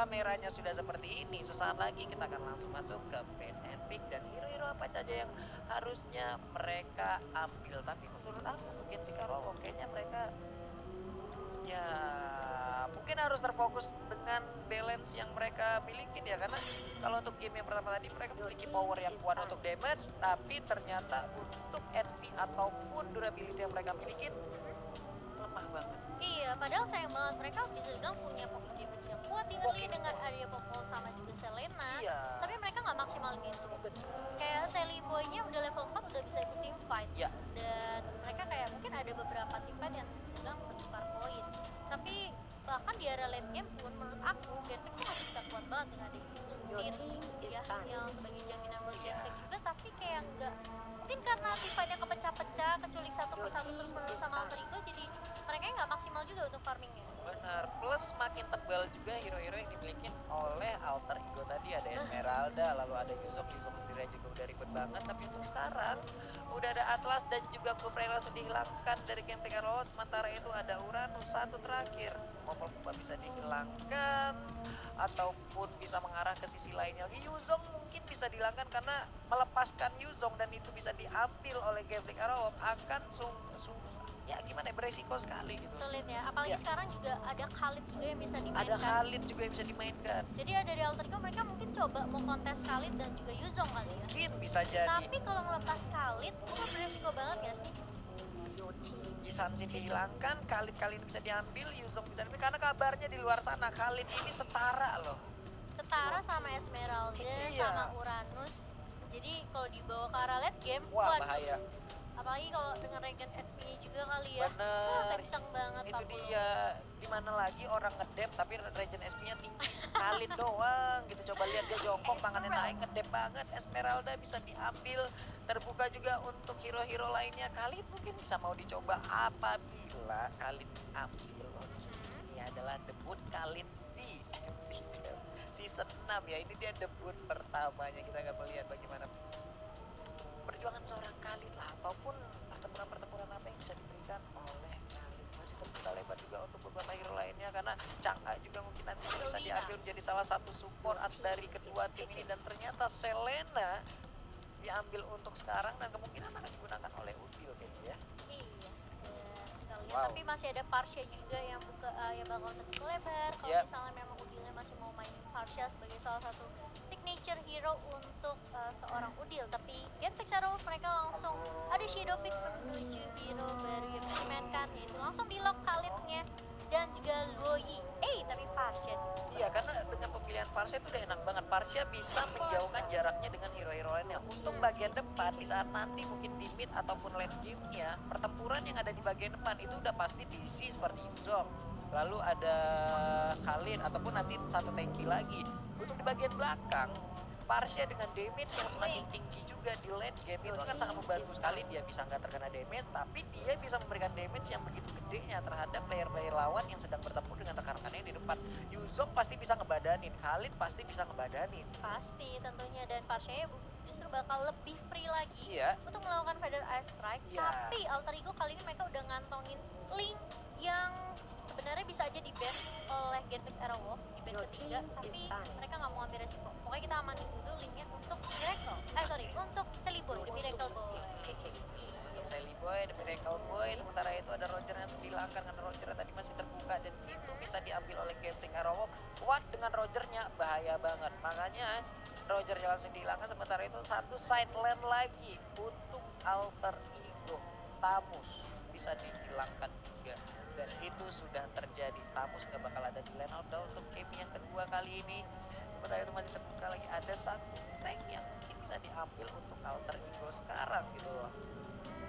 kameranya sudah seperti ini, sesaat lagi kita akan langsung masuk ke ban and pick dan hero-hero apa saja yang harusnya mereka ambil. Tapi menurut aku mungkin Picarowo kayaknya mereka ya mungkin harus terfokus dengan balance yang mereka miliki ya, karena kalau untuk game yang pertama tadi mereka memiliki power yang kuat untuk damage, tapi ternyata untuk HP ataupun durability yang mereka miliki lemah banget. Iya, padahal sayang banget mereka bisa dibilang punya pocket damage yang kuat di early dengan Arya Popol sama juga Selena. Iya. Tapi mereka nggak maksimal gitu. Kayak Sally Boy-nya udah level 4 udah bisa ikut team fight. Iya. Dan mereka kayak mungkin ada beberapa team fight yang bilang bertukar poin. Tapi bahkan di area late game pun menurut aku Gentek tuh masih bisa kuat banget dengan ada Yusin ya yang sebagai jaminan buat Gentek juga, tapi kayak nggak, mungkin karena team fight-nya kepecah-pecah, kecuali satu persatu terus menerus sama Alter Ego, jadi mereka nggak maksimal juga untuk farmingnya. Benar, plus makin tebal juga hero-hero yang dimiliki oleh Alter Ego tadi. Ada Esmeralda, lalu ada Yuzong sendiri juga udah ribet banget. Tapi untuk sekarang udah ada Atlas dan juga Kufrey langsung dihilangkan dari game Picarowo. Sementara itu ada Uranus satu terakhir. Popol bisa dihilangkan ataupun bisa mengarah ke sisi lainnya lagi. Yuzong mungkin bisa dihilangkan karena melepaskan Yuzong dan itu bisa diambil oleh game Picarowo akan ya gimana ya, beresiko sekali gitu. Sulit ya, apalagi sekarang juga ada Khalid juga yang bisa dimainkan. Ada Khalid juga yang bisa dimainkan. Jadi ya dari Alter Ego mereka mungkin coba mau kontes Khalid dan juga Yuzong kali ya. Mungkin bisa jadi. Tapi kalau melepas Khalid itu beresiko banget gak sih? Jisansin dihilangkan, Khalid kali ini bisa diambil, Yuzong bisa diambil karena kabarnya di luar sana Khalid ini setara loh. Setara sama Esmeralda, Iya. sama Uranus. Jadi kalau dibawa ke arah late game, Wah, waduh. bahaya. Apalagi kalau dengan regen HP-nya juga kali ya. Bener. Wah, kencang banget Itu 40. dia. Dimana lagi orang ngedep tapi regen SP-nya tinggi. Khalid doang gitu. Coba lihat dia jongkok, tangannya naik, ngedep banget. Esmeralda bisa diambil. Terbuka juga untuk hero-hero lainnya. Khalid mungkin bisa mau dicoba apabila Khalid ambil. Ini adalah debut Khalid di MPL season 6 ya. Ini dia debut pertamanya. Kita akan melihat bagaimana perjuangan seorang Khalid lah, ataupun pertempuran-pertempuran apa yang bisa diberikan oleh Khalid. Masih terbuka lebar juga untuk beberapa hero lainnya, karena Chang'e juga mungkin nanti bisa diambil menjadi salah satu support dari kedua tim ini, dan ternyata Selena diambil untuk sekarang dan kemungkinan akan digunakan oleh Udil kayaknya ya. Iya, kita lihat. Wow. Tapi masih ada Parsha juga yang yang bakal terbuka lebar. Kalau Yep. misalnya memang Udilnya masih mau mainin Parsha sebagai salah satu signature hero untuk seorang Udil. Tapi Gen Picarowo mereka langsung ada shadow pick menuju hero baru yang dimainkan, yaitu langsung di lock Khalidnya dan juga Luoyi. Tapi Parsha. Iya, karena dengan pemilihan Parsha itu udah enak banget. Parsha bisa menjauhkan jaraknya dengan hero-hero lainnya. Untuk bagian depan, di saat nanti mungkin di mid ataupun late game-nya, pertempuran yang ada di bagian depan itu udah pasti diisi seperti Yuzong. Lalu ada Khalid ataupun nanti satu tanki lagi. Untuk di bagian belakang, Parsha dengan damage yang semakin tinggi juga di late game itu akan sangat membantu sekali. Dia bisa nggak terkena damage, tapi dia bisa memberikan damage yang begitu gedenya terhadap player-player lawan yang sedang bertempur dengan rekan-rekannya di depan. Yuzong pasti bisa ngebadanin, Khalid pasti bisa ngebadanin. Pasti tentunya, dan Parsha justru bakal lebih free lagi Iya. untuk melakukan Feather Eye Strike. Iya. Tapi Alter Ego kali ini mereka udah ngantongin link yang sebenarnya bisa aja di ban oleh Gen Picarowo di ban ketiga, tapi mereka nggak mau ambil resiko. Pokoknya kita amanin dulu linknya untuk Miracle, untuk Sally Boy, The Miracle Boy. Untuk Sally Boy, The Miracle Boy, sementara itu ada Roger yang sudah dihilangkan karena Roger tadi masih terbuka dan itu bisa diambil oleh Gen Picarowo. Kuat dengan Rogernya, bahaya banget. Makanya Roger langsung dihilangkan, sementara itu satu side lane lagi untuk Alter Ego. Tamus bisa dihilangkan juga. Dan itu sudah terjadi. Tamus nggak bakal ada di lane out untuk game yang kedua kali ini. Sementara itu masih terbuka lagi, ada satu tank yang mungkin bisa diambil untuk Alter Ego sekarang gitu loh.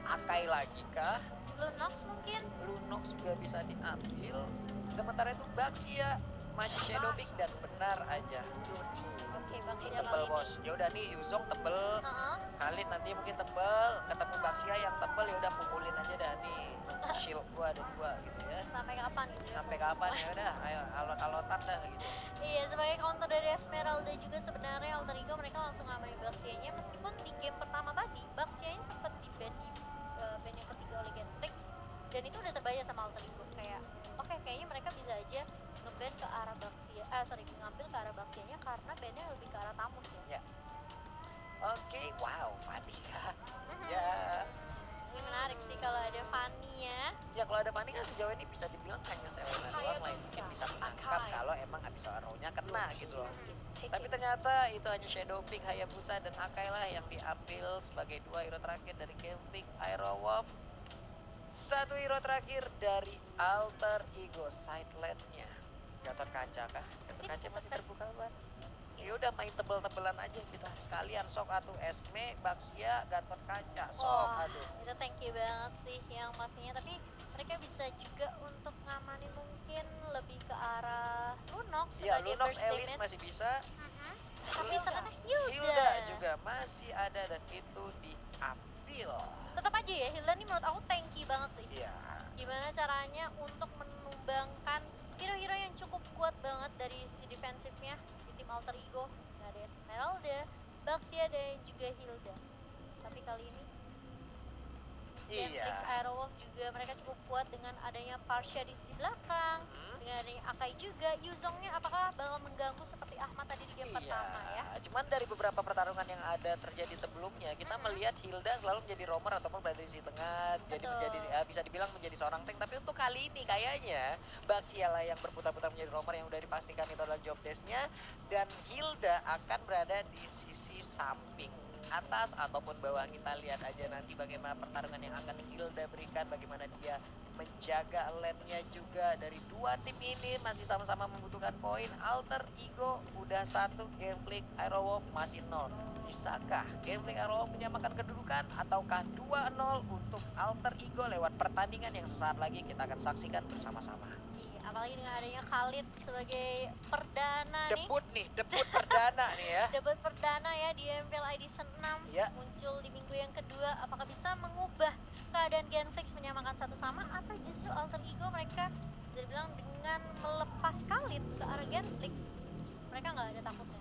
Akai lagi kah? Lunox mungkin. Lunox juga bisa diambil. Sementara itu Baxia masih shadow pick dan benar aja. Oke, Bang Ini Sia tebel kali bos. Ya udah nih Yuzong tebel. Heeh. Khalid nanti mungkin tebel, ketemu Baxia yang tebel, ya udah pukulin aja dah nih. Shield gua ada 2 gitu ya. Sampai kapan gitu ya? Sampai kapan ya udah, ayo alot-alotan dah gitu. Iya, sebagai counter dari Esmeralda juga sebenarnya Alter Ego mereka langsung ngambil Baxia-nya, meskipun di game pertama tadi Baxia-nya sempat di ban di ban yang ketiga oleh Gentrix, dan itu udah terbayar sama Alter Ego kayak oke, kayaknya mereka bisa aja ngeban ke arah Baxia. ngambil ke arah Baxianya karena bandnya lebih ke arah Tamus ya. Ya. Oke, wow, Fanny kah? Mhm. Ya, Ini menarik sih kalau ada Fanny ya. ya kalau ada Fanny kan sejauh ini bisa dibilang hanya Selena doang lah yang mungkin bisa menangkap kalau emang Abyssal Arrow-nya kena gitu loh. Tapi ternyata itu hanya Shadow Peak, Hayabusa, dan Akai lah yang diambil sebagai dua hero terakhir dari Game Freak Aero Wolf. Satu hero terakhir dari Alter Ego Sideland-nya. Gatot Kaca kah? Gatot Kaca masih terbuka banget. Ya udah main tebel-tebelan aja kita. Sekalian sok atuh Esme, Baxia, Gatot Kaca. Sok Wah, atuh. itu thank you banget sih yang pastinya. Tapi mereka bisa juga untuk ngamanin mungkin lebih ke arah Lunox Ya, sebagai Lunox first Alice damage. masih bisa. Mhm. Tapi ternyata Hilda. Hilda juga masih ada dan itu diambil. Tetap aja ya, Hilda nih menurut aku tanky banget sih. Iya. Gimana caranya untuk menumbangkan hero-hero yang cukup kuat banget dari si defensifnya di tim Alter Ego. Nggak ada Esmeralda, Baxia, dan juga Hilda. Tapi kali ini Gentrix Iya. Aerowolf juga mereka cukup kuat dengan adanya Parsha di sisi belakang, dengan adanya Akai juga. Yuzongnya apakah bakal mengganggu seperti Ahmad tadi di game pertama ya? Cuman dari beberapa pertarungan yang ada terjadi sebelumnya, kita melihat Hilda selalu menjadi roamer ataupun berada di sisi tengah, jadi Betul. menjadi bisa dibilang menjadi seorang tank. Tapi untuk kali ini kayaknya Baxia lah yang berputar-putar menjadi roamer yang udah dipastikan itu adalah job desk-nya, dan Hilda akan berada di sisi samping atas ataupun bawah. Kita lihat aja nanti bagaimana pertarungan yang akan Hilda berikan, bagaimana dia menjaga lane-nya juga. Dari dua tim ini masih sama-sama membutuhkan poin. Alter Ego udah 1, Game Freak Aero Wolf masih 0. Bisakah Game Freak Aero Wolf menyamakan kedudukan ataukah 2-0 untuk Alter Ego lewat pertandingan yang sesaat lagi kita akan saksikan bersama-sama. Iya, apalagi dengan adanya Khalid sebagai perdana nih. Debut perdana nih ya. Debut perdana ya di MPL ID 6 Ya. muncul di minggu yang kedua. Apakah bisa mengubah keadaan Genflix menyamakan satu sama, atau justru Alter Ego mereka bisa dibilang dengan melepas Khalid ke arah Genflix mereka nggak ada takutnya.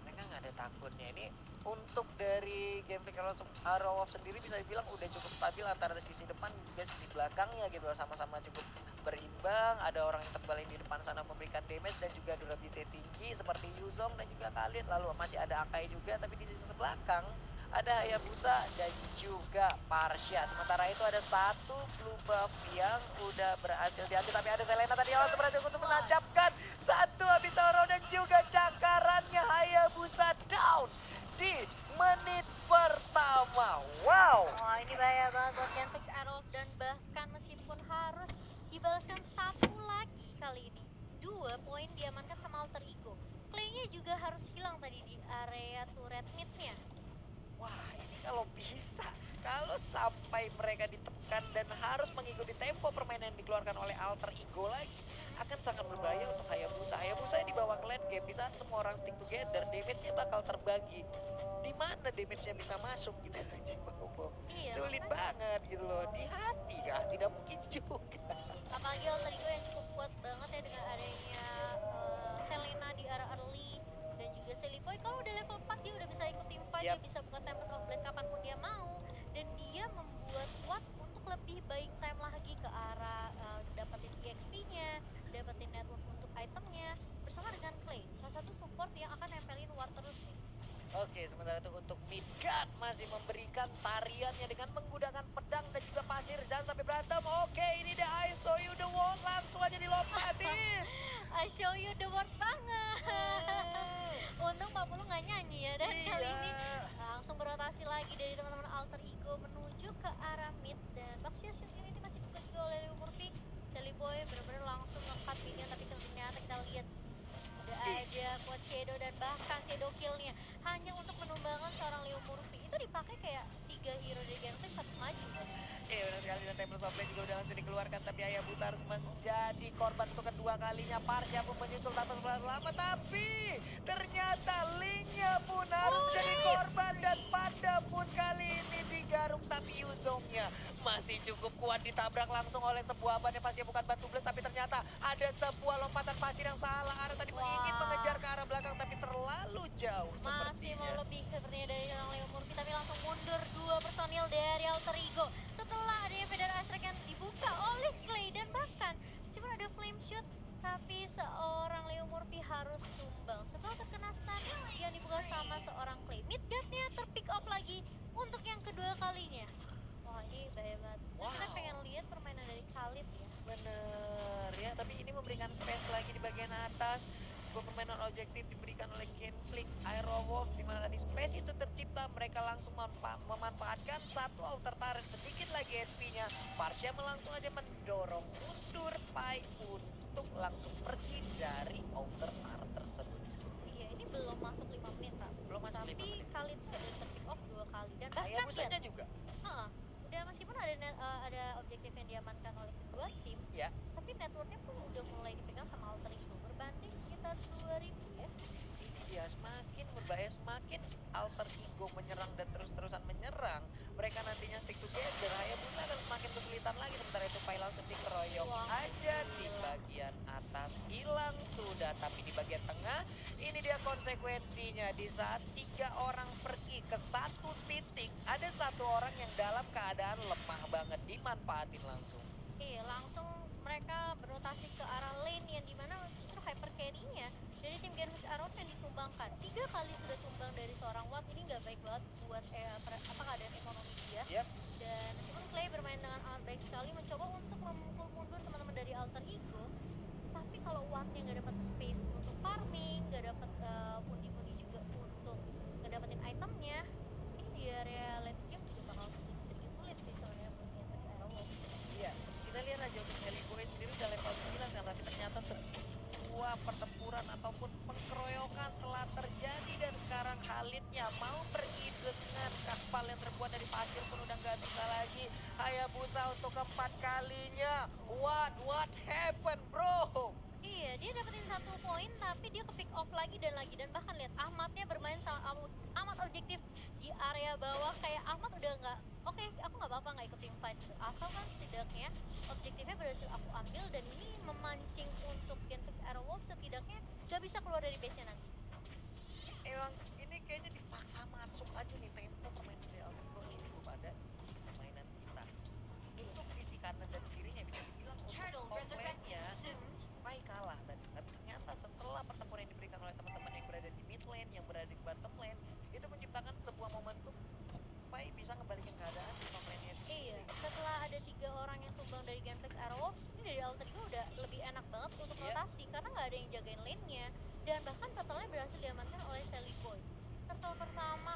Mereka nggak ada takutnya. Ini untuk dari Game Freak Aero Wolf sendiri bisa dibilang udah cukup stabil antara sisi depan juga sisi belakangnya gitu loh. Sama-sama cukup berimbang. Ada orang yang tebal yang di depan sana memberikan damage dan juga durability tinggi seperti Yuzong dan juga Khalid. Lalu masih ada Akai juga, tapi di sisi belakang ada Hayabusa dan juga Parsha. Sementara itu ada satu blue buff yang udah berhasil diambil, tapi ada Selena tadi yang langsung berhasil untuk menancapkan satu Abyssal Arrow dan juga cakarannya Hayabusa down di menit pertama. Wow. Wah, ini bahaya banget buat Genflix Aero, dan bahkan meskipun harus dibalaskan satu lagi kali ini, 2 poin diamankan sama Alter Ego. Clay-nya juga harus hilang tadi di area turret mid-nya. Wah, ini kalau bisa, kalau sampai mereka ditekan dan harus mengikuti tempo permainan yang dikeluarkan oleh Alter Ego lagi, akan sangat berbahaya untuk Hayabusa. Hayabusa dibawa ke late game, di saat semua orang stick together, damage-nya bakal terbagi. Di mana damage-nya bisa masuk gitu aja, Iya, sulit makanya. banget gitu loh. Di hati kah? Tidak mungkin juga. Apalagi Alter Ego yang cukup kuat banget ya dengan adanya Selena di arah early, dan juga Seliboy kalau udah level 4 dia udah bisa ikut tim fight, Yap. dia bisa buka Tempest of Blade kapanpun dia mau, dan dia membuat kuat untuk lebih baik time lagi ke arah dapetin EXP-nya, dapetin network untuk itemnya bersama dengan Clay, salah satu support yang akan nempelin Ward terus nih. Oke, sementara itu untuk Midgard masih memberikan tariannya dengan menggunakan pedang dan juga pasir. Jangan sampai berantem. Oke, ini the I saw you the wall. Langsung aja dilompatin. I show you the word banget. Untung Pak Pulu nggak nyanyi ya, dan kali ini langsung berotasi lagi dari teman-teman Alter Ego menuju ke arah mid, dan Baxia shoot ini masih juga juga oleh Leo Murphy. Seliboy benar-benar langsung nge-cut minion, tapi ternyata kita lihat udah ada quad shadow dan bahkan shadow kill-nya hanya untuk menumbangkan seorang Leo Murphy. Itu dipakai kayak 3 hero dari Genflix satu maju kan. Iya benar sekali, dan Temple of Blade juga udah langsung dikeluarkan, tapi Hayabusa harus menjadi korban untuk kedua kalinya. Parsha pun menyusul tanpa sebelah lama, tapi ternyata Link-nya pun harus menjadi korban, dan Panda pun kali ini digaruk, tapi Yuzongnya masih cukup kuat, ditabrak langsung oleh sebuah ban yang pastinya bukan batu bles, tapi ternyata ada sebuah lompatan pasir yang salah arah tadi, ingin mengejar ke arah belakang tapi terlalu jauh Masih sepertinya. mau lebih sepertinya dari seorang Leo Murphy, tapi langsung mundur 2 personil dari Alter Ego setelah adanya Feder Astrek yang dibuka oleh Clay, dan bahkan cuma ada flame shoot, tapi seorang Leo sama seorang Clay. Midgardnya terpick up lagi untuk yang kedua kalinya. Wah ini bahaya banget. Terus kita Wow. pengen lihat permainan dari Khalid ya. Bener ya, tapi ini memberikan space lagi di bagian atas. Sebuah permainan objektif diberikan oleh Genflix Aerowolf, di mana di space itu tercipta, mereka langsung memanfaatkan satu outer turret, sedikit lagi HP-nya. Parsha langsung aja mendorong mundur Pai untuk langsung pergi dari outer turret tersebut. Iya ini belum masuk 5 menit Pak. Belum masuk 5 Tapi menit. Khalid sudah terpick off 2 kali dan bahkan Hayabusanya lihat, juga. udah meskipun ada objektif yang diamankan oleh kedua tim, Ya, tapi networknya pun udah mulai dipegang sama Alter Ego berbanding sekitar 2000 ya. ya semakin berbahaya, semakin alter ego menyerang dan terus-terusan menyerang, mereka nantinya stick together, Hayabusa akan semakin kesulitan lagi. Sementara itu Pai langsung dikeroyok Wah, aja di gila. bagian atas, hilang sudah. Tapi di bagian tengah, ini dia konsekuensinya. Di saat 3 orang pergi ke satu titik, ada 1 orang yang dalam keadaan lemah banget, dimanfaatin langsung. Iya, langsung mereka berotasi ke arah lane yang dimana justru hyper carry-nya dari tim Genflix Arrow yang ditumbangkan. 3 kali sudah tumbang dari seorang Watt, ini nggak baik banget buat keadaan ekonomi dia. Yap. Dan meskipun Clay bermain dengan baik sekali, mencoba untuk memukul mundur teman-teman dari Alter Ego, tapi kalau Watt-nya nggak dapat space untuk farming, nggak dapat pundi-pundi juga untuk ngedapetin itemnya, ini di area late game juga bakal sedikit sulit sih sebenarnya buat Genflix Arrow. Iya, kita lihat aja untuk Sally Boy sendiri udah level 9 sekarang, tapi ternyata sebuah pertempuran ataupun pengkeroyokan telah terjadi dan sekarang Khalidnya mau pergi dengan kaspal yang terbuat dari pasir pun udah nggak bisa lagi. Hayabusa untuk keempat kalinya. What happened, bro? Iya, dia dapetin 1 poin tapi dia ke pick off lagi dan bahkan lihat Ahmadnya bermain sama Ahmad objektif di area bawah, kayak Ahmad udah nggak oke, aku nggak apa-apa nggak ikut tim fight asal kan setidaknya objektifnya berhasil aku ambil dan ini memancing untuk Genflix Aerowolf setidaknya nggak bisa keluar dari base-nya nanti. Emang ini kayaknya dipaksa masuk aja nih tempo pemain dari Albion ini kepada permainan kita. Untuk sisi kanan dan kirinya bisa dibilang untuk top lane-nya Pai kalah tadi, tapi ternyata setelah pertempuran yang diberikan oleh teman-teman yang berada di mid lane, yang berada di bottom lane, itu menciptakan sebuah momentum Pai bisa ngebalikin keadaan di top lane-nya itu Iya, sendiri. setelah ada 3 orang yang tumbang dari Genflix Aerowolf, ini dari Alter Ego udah lebih enak banget untuk Iya. rotasi karena nggak ada yang jagain lane-nya dan bahkan turtle-nya berhasil diamankan oleh Sally Boy. Turtle pertama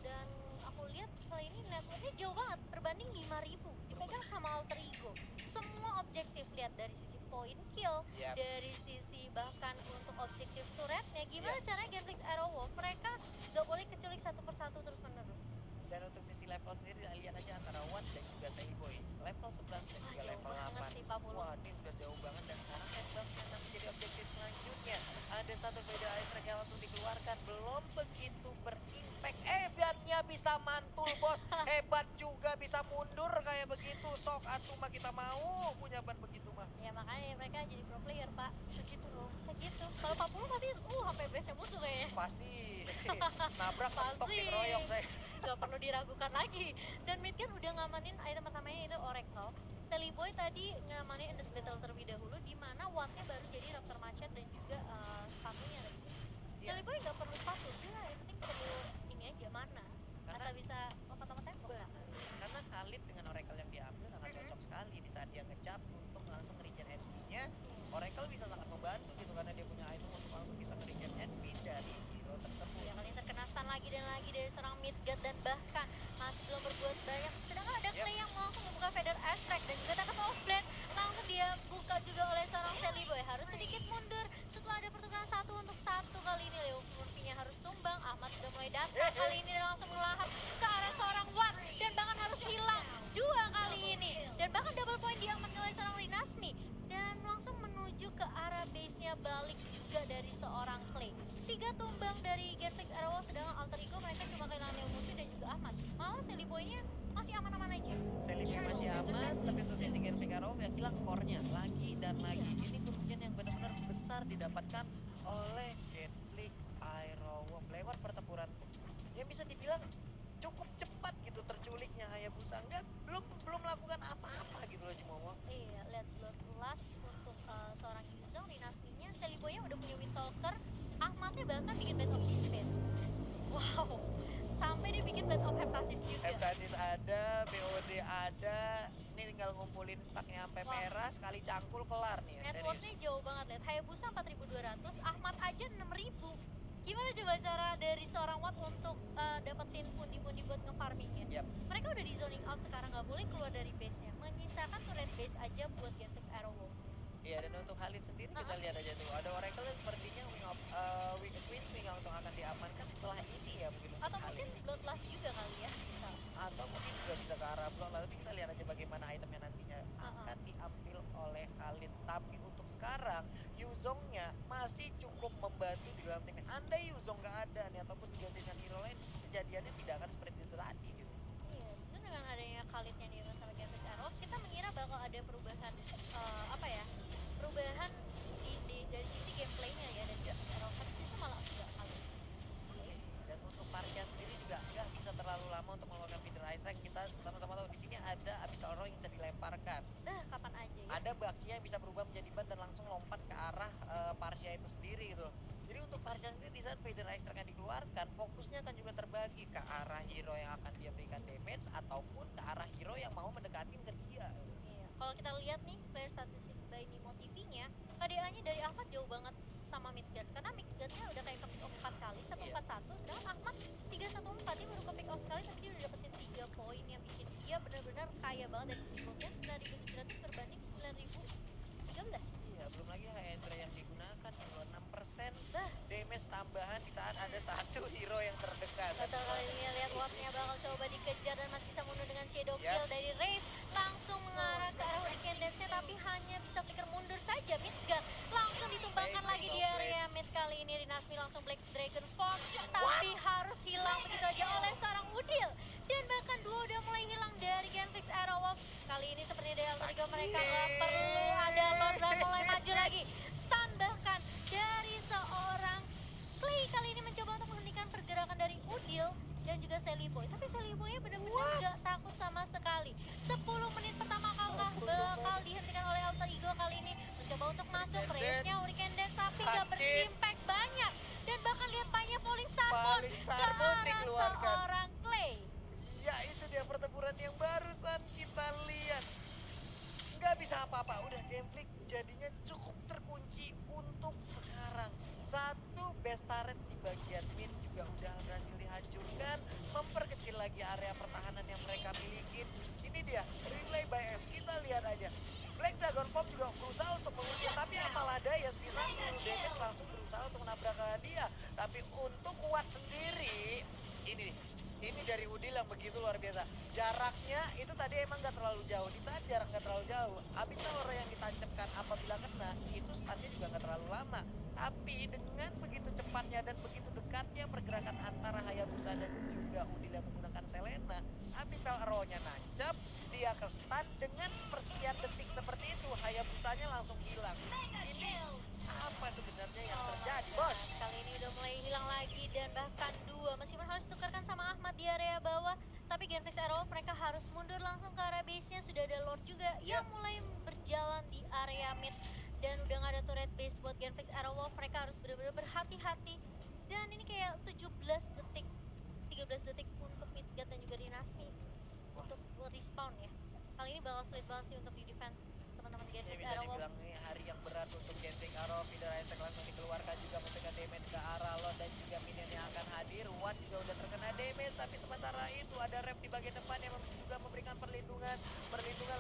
dan aku lihat kali ini networknya jauh banget berbanding 5000 dipegang sama Alter Ego. Semua objektif, lihat dari sisi point kill, Yap. dari sisi bahkan untuk objektif turretnya, gimana Yap. caranya Genflix Aerowolf mereka nggak boleh keculik satu persatu terus menerus. Dan untuk sisi level sendiri, lihat aja antara Wan dan juga Sally Boy, level 11 dan juga Jauh level banget 8. sih, Pak Pulu. Wah, ini udah jauh banget dan sekarang headbuff yang menjadi objektif selanjutnya. Ada 1 beda item yang langsung dikeluarkan, belum begitu berimpact. Hebatnya bisa mantul, bos. Hebat juga bisa mundur kayak begitu. Sok atuh mah kita mau punya ban begitu mah. Ya makanya mereka jadi pro player Pak, Bisa gitu dong. segitu. Kalau 40 pasti sampai base-nya musuh kayaknya. Pasti nabrak mentok Pasti. dikeroyok saya. Gak perlu diragukan lagi. Dan Midgard udah ngamanin item pertamanya itu Oracle. Sally Boy tadi ngamanin Endless Battle terlebih dahulu, di mana Watt-nya baru jadi Raptor Machete dan juga sepatunya tadi. Iya. Sally Boy gak perlu sepatu, dia yang penting perlu ini aja mana. Karena- Asal bisa lompat-lompat tembok Kak. Karena Khalid dengan Oracle yang diambil sangat cocok sekali di saat dia ngecharge untuk langsung regen HP-nya. Oracle bisa sangat membantu gitu karena dia punya item untuk langsung bisa regen HP dari hero tersebut. Ya kali ini terkena stun lagi dan lagi dari seorang Midgard dan bahkan masih belum berbuat banyak. Sedangkan ada Clay yang langsung membuka Feather Aspect dan juga Takas Offblade langsung dia buka juga oleh seorang Sally Boy. Harus sedikit mundur setelah ada pertukaran 1 untuk 1 kali ini. Leo Murphy-nya harus tumbang. Ahmad sudah mulai datang kali ini dan langsung melahap ke arah seorang Watt dan bahkan harus hilang 2 kali ini. Dan bahkan double point diamankan oleh seorang Rinasmi dan langsung menuju ke arah base-nya balik juga dari seorang Clay. 3 tumbang dari Genflix Aerowolf, sedangkan Alter Ego mereka cuma kehilangan Leo Murphy dan juga Ahmad. Malah Sally Boy-nya masih aman-aman aja. Sally Boy masih aman, tapi untuk sisi Genflix Aerowolf yang hilang core-nya lagi dan lagi. Ini kerugian yang benar-benar besar didapatkan oleh Genflix Aerowolf lewat pertempuran yang bisa dibilang cukup cepat gitu terculiknya Hayabusa. Enggak, belum melakukan apa-apa gitu loh Cimomo. Iya, lihat Bloodlust untuk seorang Yuzong, Rinasminya, Sally Boy-nya udah punya Windtalker, Ahmadnya bahkan bikin Blade of Despair. Wah, ada, BOD ada. Ini tinggal ngumpulin stacknya sampai Wah. merah, sekali cangkul kelar nih. Net Serius. worth-nya jauh banget, lihat. Hayabusa 4.200, Ahmad aja 6.000. Gimana coba cara dari seorang Watt untuk dapetin pundi-pundi buat nge-farmingnya? Yap. Mereka udah di zoning out sekarang, nggak boleh keluar dari base-nya. Menyisakan turret base aja buat Genfix Arrowwolf. Iya, dan untuk Khalid sendiri kita lihat aja tuh. Ada Oracle yang sepertinya Queen's Wing langsung akan diamankan setelah ini ya mungkin untuk Atau Khalid. mungkin Bloodlust juga kali ya. Bisa. Atau mungkin juga bisa ke arah blok, tapi kita lihat aja bagaimana itemnya nantinya akan diambil oleh Khalid. Tapi untuk sekarang Yuzongnya masih cukup membantu di dalam timnya. Andai Yuzong nggak ada nih ataupun diganti dengan hero lain, kejadiannya tidak akan seperti itu tadi gitu. Iya, itu dengan adanya Khalidnya di sama Genfix Arrowwolf, kita mengira bakal ada perubahan apa ya? Perubahan dari sisi gameplaynya ya dari Genfix Arrowwolf, tapi itu malah enggak Khalid. Dan untuk Maria sendiri juga nggak bisa terlalu lama untuk melakukan feeder ice rank. Kita sama-sama tahu di sini ada Abyssal Roar yang bisa dilemparkan. Dah kapan aja ya. Ada Baxia yang bisa berubah menjadi ban dan langsung lompat ke arah Parsia itu sendiri gitu. Jadi untuk Parsia sendiri di saat feeder ice rank yang dikeluarkan, fokusnya akan juga terbagi ke arah hero yang akan dia berikan damage ataupun ke arah hero yang mau mendekati ke dia. Iya. Kalau kita lihat nih player statistik by Nimo TV-nya, KDA-nya dari Ahmad jauh banget sama Midgard, karena Midgard-nya udah kayak ke pick off 4 kali, 141, sedangkan Ahmad 314, dia baru ke pick off sekali tapi dia udah dapetin 3 poin yang bikin dia benar-benar kaya banget dari sisi goldnya. 9.700 berbanding 9.013. Iya, belum lagi Hendra yang digunakan 26% Dah, damage tambahan di saat ada satu hero yang terdekat. betul kali ini lihat Watt-nya bakal coba dikejar dan masih bisa mundur dengan shadow Yap. kill dari Rave, langsung mengarah ke arah Hurricane Dance-nya tapi hanya bisa flicker mundur saja. Midgard langsung ditumbangkan lagi di area mid kali ini. Rinasmi langsung Black Dragon Form tapi harus hilang begitu aja oleh seorang Udil, dan bahkan dua udah mulai hilang dari Genfix Arrowwolf. Kali ini sepertinya dari Alter Ego mereka nggak perlu ada Lord dan mulai maju lagi. Stun bahkan dari seorang Clay kali ini mencoba untuk menghentikan pergerakan dari Udil dan juga Sally Boy. Tapi Sally Boy-nya benar-benar nggak takut sama sekali. 10 menit pertama kalah bakal dihentikan oleh Alter Ego kali ini. Mencoba untuk masuk, Rave-nya Hurricane Dance tapi nggak Sakit. berimpact banyak. Dan bahkan lihat Panya Falling Starboard Falling ke Starboard arah dikeluarkan. seorang Clay. Ya itu dia pertempuran yang barusan kita lihat. Nggak bisa apa-apa, udah gameplay jadinya cukup terkunci untuk sekarang. Satu best turret di bagian mid juga udah berhasil dihancurkan, memperkecil lagi area pertahanan yang mereka miliki. Ini dia, relay by S, kita lihat aja. Black Dragon Form juga berusaha untuk mengusir, tapi apalah daya, Stina full damage langsung berusaha untuk menabrak ke dia. Tapi untuk Watt sendiri, ini dari Udil yang begitu luar biasa. Jaraknya itu tadi emang gak terlalu jauh. Di saat jarak gak terlalu jauh, Abyssal Roar yang ditancapkan apabila kena, itu stunnya juga gak terlalu lama. Tapi dengan begitu cepatnya dan begitu dekatnya pergerakan antara Hayabusa dan juga Udil yang menggunakan Selena, Abyssal Roar-nya nancap, dia ke stun dengan sepersekian detik seperti itu, Hayabusanya langsung hilang. Ini apa sebenarnya yang terjadi, bos? Kali ini udah mulai hilang lagi dan bahkan dua, meskipun harus tukarkan sama Ahmad di area bawah, tapi Genfix Arrowwolf mereka harus mundur langsung ke arah base-nya. Sudah ada Lord juga yang mulai berjalan di area mid dan udah gak ada turret base buat Genfix Arrowwolf. Mereka harus benar-benar berhati-hati dan ini kayak 17 detik 13 detik untuk Midgard dan juga Dinasmi untuk respawn ya. Kali ini bakal sulit banget sih untuk di defense teman-teman Ya Genfix bisa Arrowwolf. dibilang ini hari yang berat untuk Genfix Arrowwolf. Feeder Ice langsung dikeluarkan juga memberikan damage ke arah Lord dan juga minion yang akan hadir. Watt juga udah terkena damage, tapi sementara itu ada rep di bagian depan yang juga memberikan perlindungan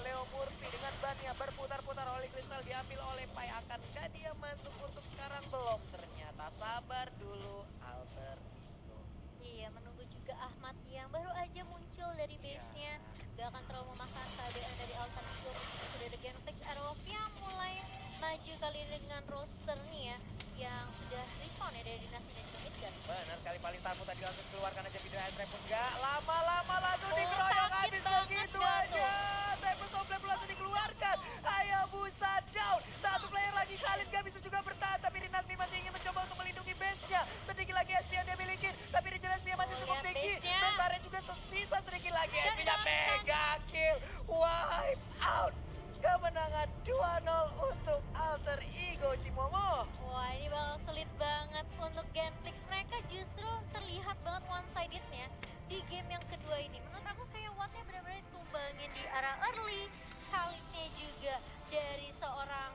Leo Murphy dengan bannya berputar-putar oleh kristal diambil oleh Pai. Akankah dia masuk untuk sekarang? Belum, ternyata sabar dulu Alter Ego. Iya, menunggu juga Ahmad yang baru aja muncul dari base-nya. Gak akan terlalu memaksakan keadaan dari Alter Ego. Sudah ada Genfix Arrowwolf yang mulai maju kali ini dengan roster nih ya, yang sudah respawn ya dari Dinasti dan juga Midgard. Benar sekali, paling tamu tadi langsung keluarkan aja video ice trap pun gak lama-lama langsung Oh, dikeroyok sakit habis banget begitu gak aja. Tempest of Flame langsung dikeluarkan. Hayabusa down. Satu player lagi, Khalid gak bisa juga bertahan, tapi Rinasmi masih ingin mencoba untuk melindungi base-nya. Sedikit lagi SP yang dia miliki, tapi Regenerasi SP masih cukup lihat tinggi. base-nya. Mentarnya juga sisa sedikit lagi. Dan SP-nya didapatkan. mega kill. Wipe out. Kemenangan 2-0 untuk Alter Ego Cimomo. Wah, ini bakal sulit banget untuk Genfix. Mereka justru terlihat banget one-sided-nya. di game yang kedua ini menurut aku kayak Wattnya benar-benar tumbangin di arah early, Khalidnya juga dari seorang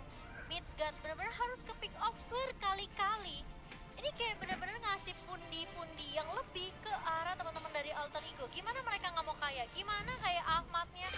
Midgard benar-benar harus ke pick off berkali-kali. Ini kayak benar-benar ngasih pundi-pundi yang lebih ke arah teman-teman dari Alter Ego. Gimana mereka nggak mau kaya? Gimana kayak Ahmadnya